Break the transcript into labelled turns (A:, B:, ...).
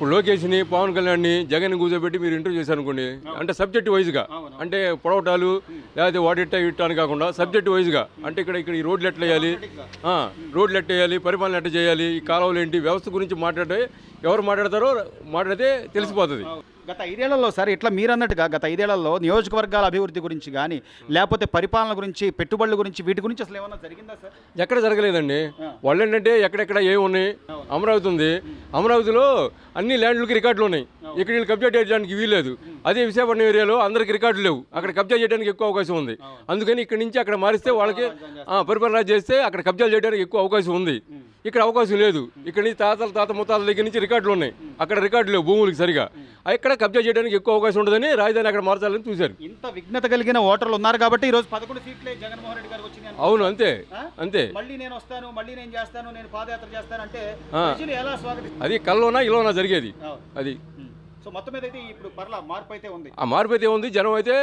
A: ఇప్పుడు లోకేష్ని పవన్ కళ్యాణ్ని జగన్ కూర్చోబెట్టి మీరు ఇంటర్వ్యూ చేశారు అనుకోండి, అంటే సబ్జెక్ట్ వైజ్గా, అంటే పొడవటాలు లేకపోతే వాటిట్టా ఇట్టా అని కాకుండా సబ్జెక్ట్ వైజ్గా, అంటే ఇక్కడ ఈ రోడ్లు ఎట్లా వేయాలి, రోడ్లు ఎట్లా వేయాలి, పరిపాలన ఎట్లా చేయాలి, ఈ కాలువలు ఏంటి, వ్యవస్థ గురించి ఎవరు మాట్లాడతారో మాట్లాడితే తెలిసిపోతుంది.
B: గత 5 ఏళ్లలో సార్ ఇట్లా మీరు అన్నట్టుగా గత 5 ఏళ్లలో నియోజకవర్గాల అభివృద్ధి గురించి కానీ లేకపోతే పరిపాలన గురించి, పెట్టుబడుల గురించి, వీటి గురించి అసలు ఏమన్నా జరిగిందా సార్?
A: ఎక్కడ జరగలేదండి. వాళ్ళు ఏంటంటే ఎక్కడెక్కడ ఏమి ఉన్నాయి, అమరావతి ఉంది, అమరావతిలో అన్ని ల్యాండ్లకి రికార్డులు ఉన్నాయి, ఇక్కడ వీళ్ళు కబ్జా చేయడానికి వీల్లేదు. అదే విశాఖపట్నం ఏరియాలో అందరికి రికార్డులు లేవు, అక్కడ కబ్జా చేయడానికి ఎక్కువ అవకాశం ఉంది. అందుకని ఇక్కడి నుంచి అక్కడ మారిస్తే వాళ్ళకి పరిపాలన చేస్తే అక్కడ కబ్జాలు చేయడానికి ఎక్కువ అవకాశం ఉంది, ఇక్కడ అవకాశం లేదు. ఇక్కడ నుంచి తాత ముత్తాతల దగ్గర నుంచి రికార్డులు ఉన్నాయి, అక్కడ రికార్డులు లేవు భూములకి సరిగా, ఇక్కడ కబ్జా చేయడానికి ఎక్కువ అవకాశం ఉండదని రాజధాని అక్కడ మార్చాలని చూశారు.
B: ఇంత విఘ్నత కలిగిన ఓటర్లు ఉన్నారు కాబట్టి ఈరోజు 11 సీట్లే జగన్మోహన్ రెడ్డి గారికి వచ్చింది.
A: అవును, అంతే అంతే.
B: మళ్ళీ నేను వస్తాను, మళ్ళీ నేను చేస్తాను, నేను పాదయాత్ర చేస్తాను అంటే ఎలా స్వాగతిస్తారు?
A: అది కల్లోనా ఇలోనా జరిగేది అది.
B: సో మొత్తం మీద అయితే ఇప్పుడు పర్లా మార్పు అయితే ఉంది.
A: ఆ మార్పు అయితే ఉంది. జనం అయితే